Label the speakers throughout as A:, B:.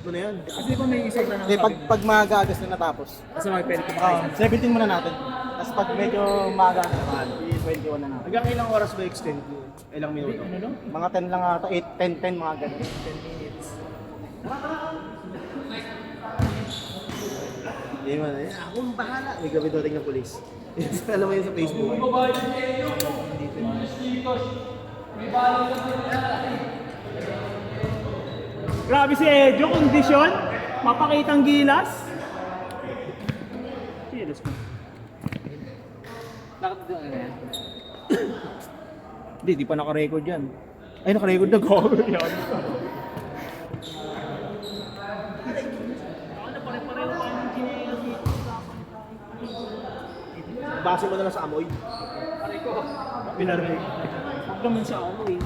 A: mo na yan.
B: Kasi di ba may isa na
C: Hindi, pag maaga-agas na natapos.
B: Kasi may pwede kumakain.
C: 17 muna natin. Tapos pag medyo maaga na naman, 21 na natin.
A: Hanggang ilang oras ba extend? Ilang minuto?
C: Mga 10 lang ata, 8, 10, 10 mga ganun.
B: 10 minutes.
A: Hindi man eh. Akong bahala. May gabi dating ng polis. Alam mo yun sa Facebook.
B: Grabe si Edyo, kondisyon. Mapakitang gilas. Gilas mo. Bakit doon ano yan? Hindi, di pa naka-record yan. Ay, naka-record na ko. Yan.
A: Base mo na lang sa amoy.
B: Aray ko. Pinarinig. Huwag naman sa ako eh.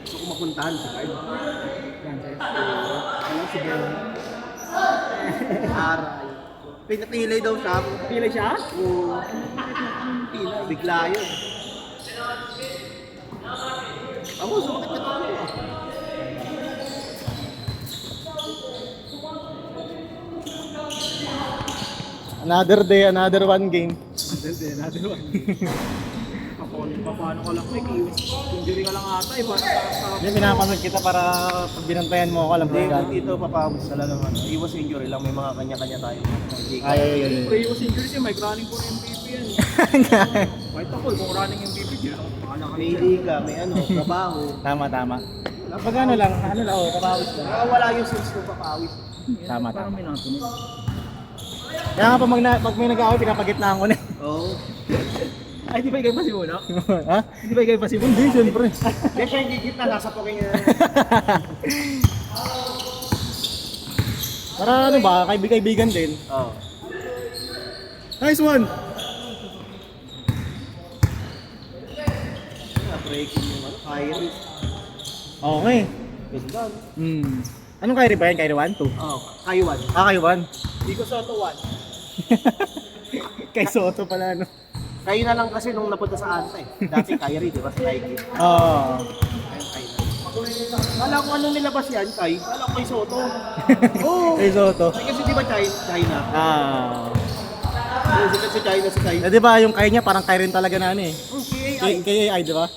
A: Gusto ko mapuntahan si Carl.
B: Yan, sir.
A: Ano si Ben? Aray. Pinapilay daw siya.
B: Pila siya?
A: Oo. Bigla yun. Ako, sumakit ka tayo.
C: Another day, another one game.
B: Hindi, natin ba? Paano ko lang quick, injury ka lang ata eh.
C: Hindi, pinapanood kita para pag binantayan mo ako, alam mo
A: Hindi,
C: yan.
A: dito papawis na lang naman. Iwas injury lang, may mga kanya-kanya tayo.
C: Ay.
B: Pre, yung injury siya, may running for MVP yan. Kahit ako, kung running MVP, di ako pakala ka.
A: May liga, may ano, trabaho.
C: Tama. Pag ano lang, kapawis lang.
A: Wala yung sense ng papawis.
C: Tama.
B: Parang may natunod.
C: Kaya nga pag may nag-away, pinapagitnaan ko na.
A: Oo.
B: Ay, di ba ikaw pa si Muna?
C: Ha?
B: Di ba ikaw pa si Muna?
C: Hindi, siyempre.
A: Hindi siya yung gigit na, nasa poking niya.
C: Para ano ba, kaibigan din.
A: Oo.
C: Nice one!
A: Breaking yung ano, Kyrie.
C: Okay.
A: Ganda.
C: Anong Kyrie ba yan? Kyrie 1, 2?
A: Oo, Kaiwan.
C: Kyrie 1.
B: Di ko sa tuwan.
C: Kay Soto pala, no?
A: Kayo na lang kasi nung napunta sa Anta eh. Dati Kyrie, di ba? Sa Nike.
C: Oo.
A: Ayun, Kyrie. Kala ko ano nilabas yan, Kai? Kala ko kay Soto. Oo.
C: Kay Soto.
A: Ay, kasi di ba China? Sikat si China si Kai.
C: Eh, di ba yung Kyrie niya parang Kyrie rin talaga na ano eh.
A: KAI.
C: KAI, di ba?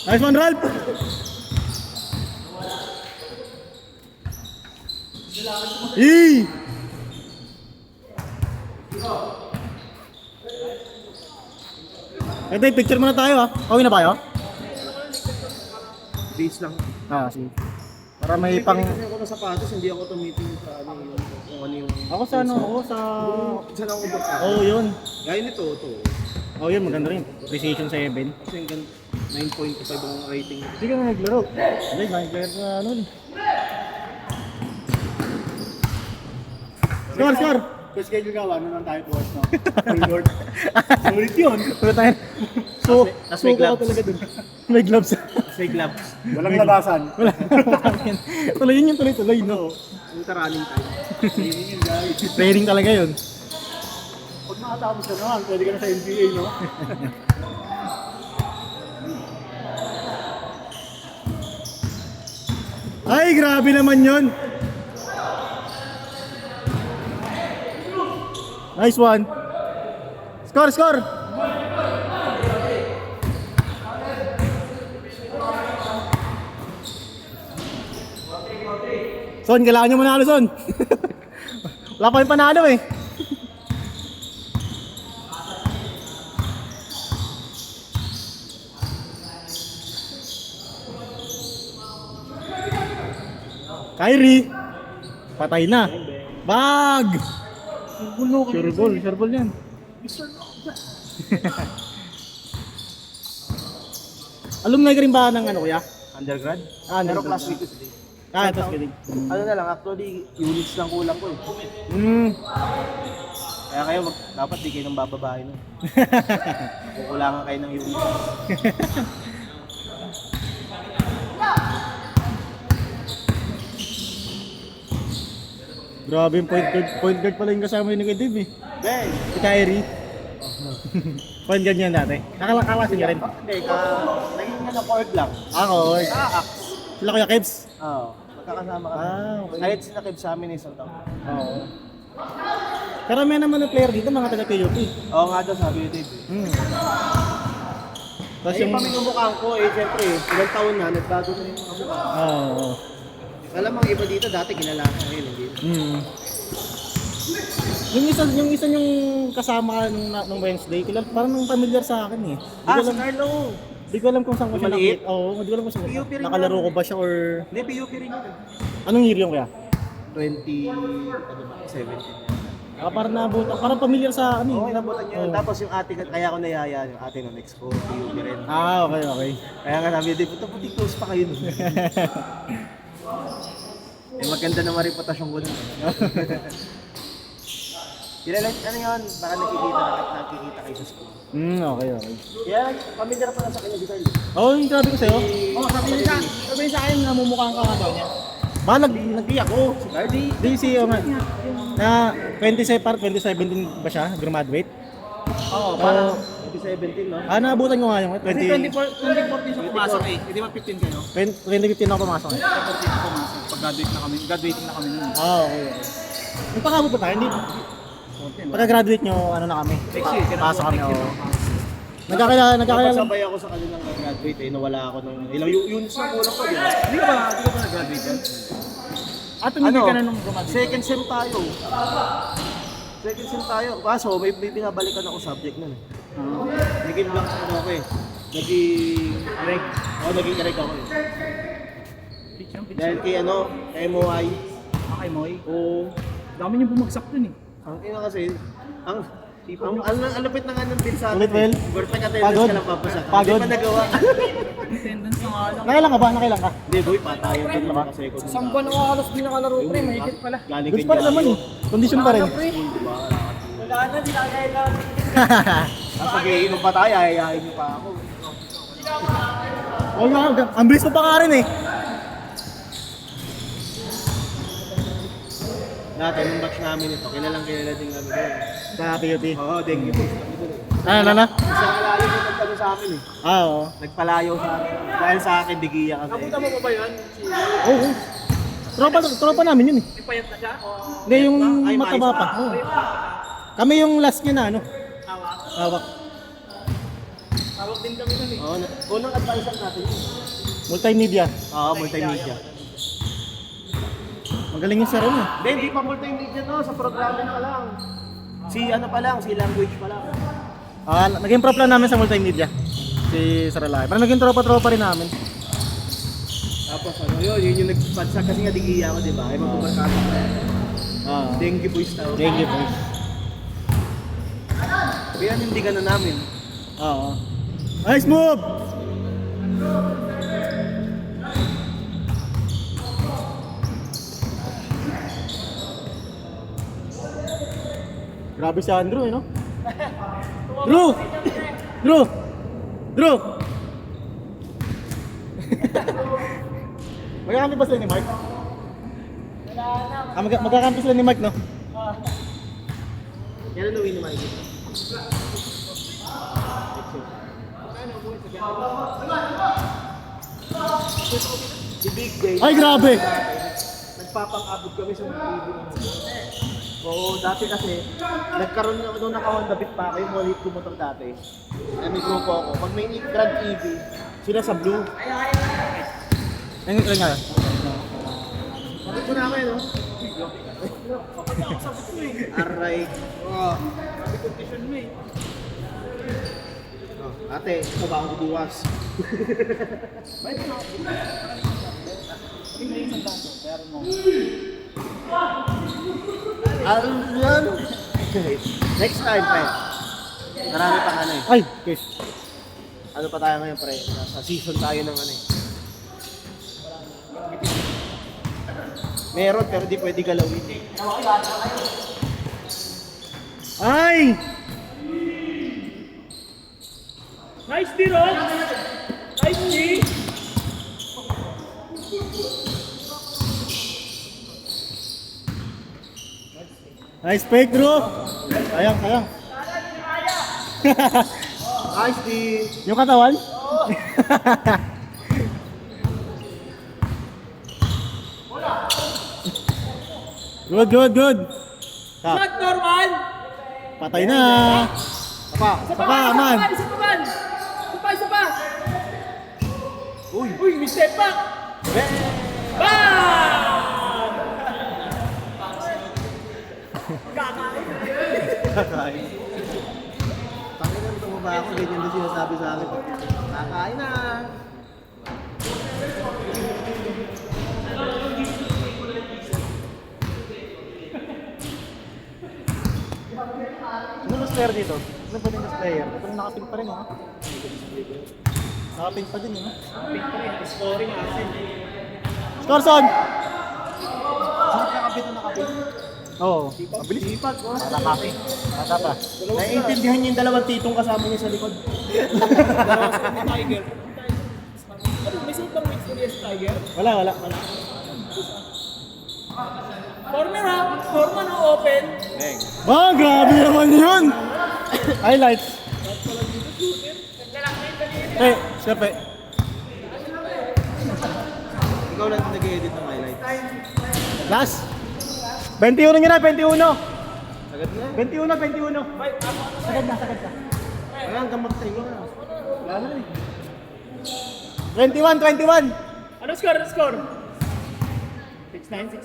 C: Nice one, Ralph! Eee! Ito, picture muna tayo ha. Pauwi na ba kayo?
A: Base lang.
C: Sige. Para may pang...
A: Kasi ako ng sapatos, hindi ako tumitingin sa ano yun. Kung ano yung...
C: Ako sa ano, ako sa...
A: Saan ako ba?
C: Oh, yun.
A: Gaya nito, ito.
C: Oh, yun, maganda rin. Precision 7.
A: Kasi hanggang 9.5 ang rating.
C: Hindi ka na naglaro. Hindi, naglaro na ano. Score!
B: Schedule ka, ano nang tayo towards no? Lord. Sulit yun.
C: Wala tayo.
A: Tas may gloves.
C: talaga dun. May gloves.
A: May gloves.
B: Walang labasan.
C: Wala. Tuloy yun yung tuloy-tuloy, no?
A: Yung running time.
B: Training yun, guys.
C: Training talaga yun.
B: Pag nakatapos ka naman, pwede ka na sa NBA, no?
C: Ay, grabe naman yun. Nice one. Score! Son, kailangan nyo manalo, Son. Wala pa yung panalo eh. Kyrie. Patay na. Bag! Sure ball yan. Alumni ka rin ba ng ano kuya?
A: Undergrad?
C: Ah,
A: Pero
C: undergrad.
A: class week is day.
C: Tapos kidding.
A: Ano na lang, actually, units lang kulang ko eh. Kaya kayo, dapat di kayo nang bababae nun. Kukulangan kayo ng units.
C: Grabe yung point guard pala yung kasama yun ni Dave eh.
A: Ben!
C: Si Kyrie.
D: Point guard niyan dati. Kakalasin niya rin.
C: Hindi, naging nga na Ford lang.
D: Ako, sila Kuya Kebs.
C: Oo. Magkakasama kami.
D: Okay.
C: Kahit sinakib sa amin isang taon.
D: Oo. Pero may naman ng player dito, mga taga-PUP.
C: Oo nga daw sabi ni Dave.
D: Tapos
C: Ay, yung pamimumukhaan ko siyempre, ilang taon na, nagbago na yung mga mukha.
D: Oo.
C: Alam mo, iba dito dati ginalakan ngayon, hindi.
D: Yung isa yung kasama nung Wednesday, parang nung familiar sa akin eh.
C: Si Carlo!
D: Di ko alam kung saan ko siya
C: Maliit?
D: nakita. Oo, di ko alam kung saan.
C: PUP rin
D: Nakalaro
C: yan.
D: ko ba siya or...
C: Hindi, PUP rin yun.
D: Anong year yung kaya?
C: 17.
D: Parang nabutan. Parang familiar sa amin.
C: Oo, inabutan niya yun. Tapos yung ate, kaya ako nayaya, yung ate ng ex ko, PUP rin.
D: Okay.
C: Kaya nga sabi, di puti close pa kayo. Maganda naman reputasyon ko nun. Kilala, ano yun? Baka nakikita kayo sa school.
D: Okay.
C: Kaya, familiar pa lang sa kanya, Vital.
D: Oo, yung sabi ko sa'yo.
A: Sabi niya sa akin, namumukhaan ka nga daw niya.
D: Baka nag-di ako.
C: Si Cardi.
D: Di si nga. Na 27 ba siya? Graduate?
C: Oo, parang 2017, no?
D: Naabutan ko nga yung
A: Kasi 2014 siya pumasok eh. Hindi ba 15 kayo?
D: 2015 ako pumasok eh.
A: 2014 siya pumasok. Graduating na kami nun.
D: Okay. Yung pakabot pa tayo, hindi. Pagka-graduate nyo, ano na kami? Pasok kami, oo. Nagkakilala.
C: Napasabay ako sa kanilang graduate nawala ako ng ilang units na kulang ko, di ba?
A: Hindi ka ba nag-graduate yan? Tumigil ka na nung graduate?
C: Second sem tayo. Kaso may binabalikan ako subject nun eh. Naging lang ako eh. Naging ereg ako eh. Dahil kay kay MOI.
A: Kay Moy?
C: Oo.
A: Dami niyo bumagsak dun eh.
C: Ang ina kasi, ang lupit na nga ng din sa
D: Ulit, Well?
C: Perfect attendance
D: Pagod?
C: ka lang papasa.
D: Pagod?
C: Hindi pa nagawa.
A: Attendance na nga lang.
D: Nakailan ka ba? Nakailan ka?
C: Hindi boy, patayan din naman kasi ko.
A: Isang buwan ako halos di nakalaro pre, mahigit pala.
C: Galing
D: Goods pa rin naman eh. Condition pa rin.
A: Wala na, di na kailan.
C: Tapos pag-iinom pa tayo, ayayain niyo pa ako.
D: Oo nga, ang bilis mo pa nga rin eh.
C: Natin, yung batch namin ito, kilala din kami doon.
D: Sa PUP.
C: Oo, dengue boys kami doon eh.
D: Ano?
C: Isang alali ko nagkano sa amin eh.
D: Oo.
C: Nagpalayo sa akin. Dahil sa akin, digiya kasi.
A: Napunta mo pa ba yun?
D: Oo. Tropa namin yun eh.
A: May payat na siya?
D: Hindi, yung
C: Ay,
D: mataba pa. Oo. Kami yung last niya na ano. Hawak.
A: Tawag din kami nun eh.
C: Oo, unang advisor natin yun.
D: Multimedia.
C: Oo, multimedia.
D: Magaling yung sarili eh.
C: Hindi pa multimedia to, sa programming pa lang. Si language pa lang.
D: Naging prop lang namin sa multimedia. Si Saralay. Parang naging tropa-tropa rin namin.
C: Tapos yun yung nagpansa kasi nga digiya ako, di ba? Ay magbubarkado ko. Dengue boys tawag.
D: Thank you, boys.
C: Kaya hindi ka na namin.
D: Oo. Nice move! Grabe si Andrew eh, no? Drew! Magkakampi ba sila ni Mark? Magkakampi sila ni Mark, no?
C: Yan ang nawin naman. Si Big Day.
D: Ay, grabe!
C: Nagpapang-abot kami sa mga TV. Oo, dati kasi, nagkaroon na nung naka-Honda Beat pa ako, yung wallet ko motor dati. May grupo ako. Pag may Grand EV, sila sa blue.
D: Ayun nga.
C: Bakit ko namin, no? Aray. Oh.
A: Competition mo eh.
C: Ate, ito ba ang bubuwas? Yan. Next time, pre. Marami pang ano eh.
D: Ay, okay.
C: Ano pa tayo ngayon, pre? Nasa season tayo ng ano eh. Meron, pero di pwede galawin eh.
D: Ay!
A: Nice D, Rob! Nice D!
D: Nice fake, Drew! Sayang.
C: Ice D.
D: Yung katawan? Good, good, good. Tap.
A: Shot, Norman!
D: Patay na.
C: Apa.
D: Sapa, man.
A: Isa pa man! Isa pa! Uy, may step back! Bam!
C: Kakain. Tangin na tumaba ako, ganyan din sinasabi sa akin. Kakain na.
D: Ano mas player dito? Ano ba din mas player? Ito nakapin pa rin, ha? Nakapin pa din, ha?
A: Scoring asin.
D: Scorson!
C: Nakakabit na nakabit.
D: Oo.
C: Mabilis. Sipag, oh.
D: Nakakapin. Nakapa.
C: Naiintindihan niya yung dalawang titong kasama niya sa likod.
A: Tiger. May suot bang experience Tiger?
D: Wala.
A: Corner ha? Corner na open.
D: Ba, grabe naman yun! Highlights. Eh, Sepe.
C: Ikaw lang nag-edit ng highlights.
D: Last. 21 nyo na, 21.
C: Agad na.
D: 21. Sagad na.
C: Ayan, gamot sa iyo na. Wala na eh.
D: 21.
A: Ano score? 6-9.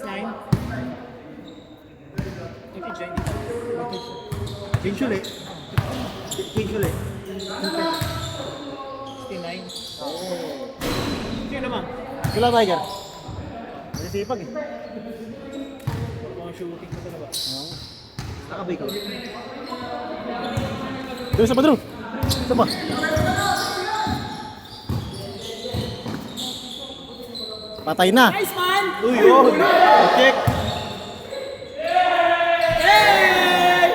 C: Pinchul eh. Pinchul eh.
A: 69. Sino naman?
D: Kila Tiger. Masisipag eh.
A: Mga shooting ko talaga.
C: Nakabay ka.
D: Doon sa Padro. Ito ba? Patay na.
A: Nice man!
C: Uy, oh. Check.
A: Hey!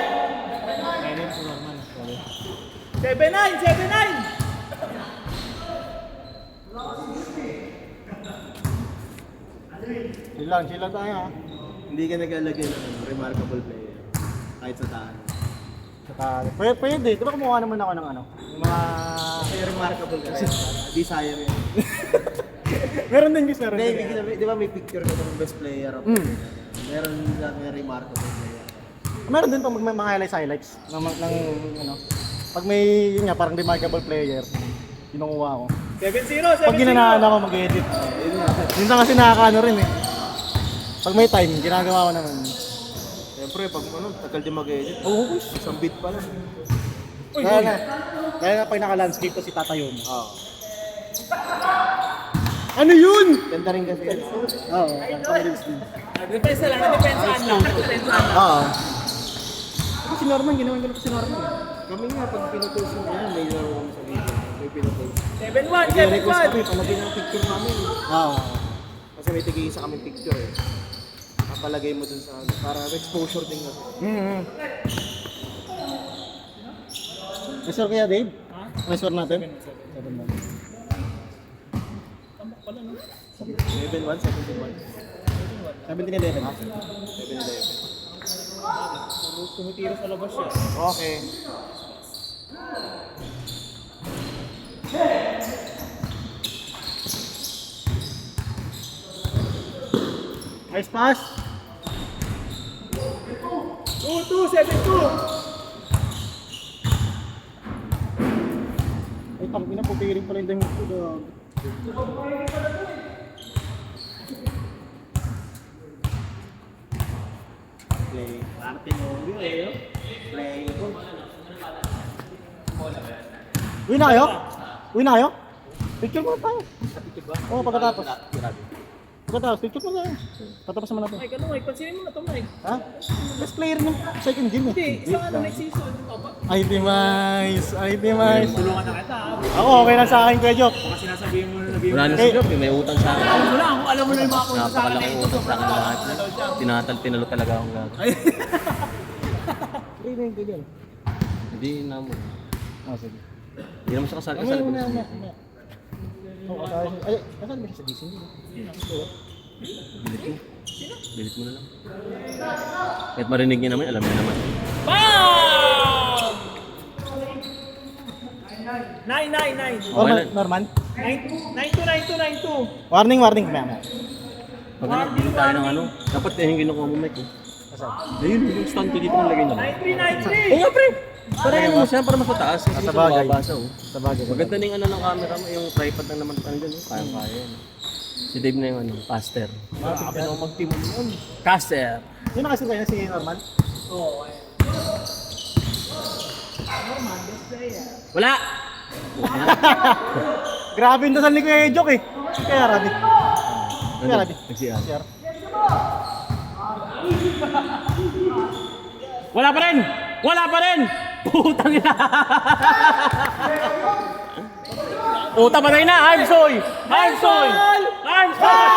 A: 7-9!
D: Chill lang tayo, ha?
C: Hindi ka nag-alagay ng remarkable player. Kahit sa taan.
D: Pwede. Diba kumuha naman ako ng ano? Yung mga...
C: Kasi remarkable ka. Di sayang yun.
D: Meron din guys, meron
C: Hindi,
D: din.
C: ibig sabihin, di ba may picture ka ng best player of
D: Mm.
C: Meron lang yung remarkable player.
D: Meron din pag may mga highlights ng ano. Pag may yun nga parang remarkable player, kinukuha ko.
A: 7-0!
D: Pag ginanahan ako mag-edit. Minsan kasi nakakaano rin eh. Pag may time, ginagawa ko naman.
C: Siyempre, pag ano, tagal din mag-edit.
D: Oo,
C: Isang beat pa lang.
D: Kaya na pag naka-landscape ko si tatayo mo.
C: Oo.
D: Ano yun?
C: Ganda rin kasi.
D: Oo, pang-reels din.
A: Depensa lang. Depensahan lang.
D: Oo. Si Norman, ginawan ko na si Norman.
C: Kami nga, pag pinupost mo yan, may laro kami sa video. May pinupost.
A: 7-1!
C: Nag-request kami, palagay ng picture namin.
D: Oo.
C: Kasi may tigil-isa kami picture eh. Papalagay mo dun sa ano, para exposure din kasi.
D: Mm-hmm. May score kaya, Dave?
A: Ha?
D: May score natin?
C: 7-1, 7-1.
D: 17-11.
C: 7-11.
A: Tumitiro sa labas siya.
C: Okay.
D: Nice pass.
A: 2-2! 7-2!
D: Ay, tangina po, piring pala yung damit ko, dog.
C: Play. Martin eh. Play.
D: Uwi na kayo? Picture mo tayo. Oo, pagkatapos. Pagkatapos, picture mo tayo. Patapos naman natin.
A: Mike, ano Mike? Pansinin mo na to Mike.
D: Ha? Best player ng second game eh.
A: Hindi, isang ano next season.
D: Ay, di mais.
A: Tulungan na kita.
D: Ako, okay lang sa akin, Kuya Jok.
A: Baka sinasabihin mo na
E: Wala na si Job, may utang sa akin.
A: Alam mo na yung mga punta sa akin na
E: Napakalaki
A: ito.
E: utang sa akin lahat. Tinalo talaga akong gago.
D: Ay, na yung ganyan.
E: Hindi na mo.
D: Ah, sige.
E: Hindi naman siya kasali
D: Ay,
E: kasali.
D: na. Oo, ay, nasaan ba siya sa gising?
E: Bilit mo. Bilit mo na lang. Kahit marinig niya naman, alam niya naman.
A: BAM!
B: 9.
D: Norman?
B: 92.
D: Warning. Maya.
E: Pag ano, hindi tayo ng ano. Dapat yung kinukuha mo mic eh. Ayun, yung stand ko dito nilagay na lang.
B: 93.
E: Oo nga pre! Parayan mo siya para mas mataas. Kasi
D: Sa
E: ito
D: bagay.
E: mababasa oh.
D: Sa bagay.
E: Maganda na yung ano ng camera mo, yung tripod lang naman ano dyan oh. Kaya yan. Si Dave na yung ano, caster.
B: Grabe na mag-team yun.
E: Caster!
D: Sino kasi ba yan si Norman?
B: Oo. Norman, best player.
E: Wala!
D: Grabe yung dasal ni Kuya Jok eh. Kaya Rabi. Kaya Rabi.
E: Nag-CR.
D: CR.
E: Wala pa rin! Wala pa rin! Putang ina! Puta, patay na! Armsoy! Armsoy! Armsoy!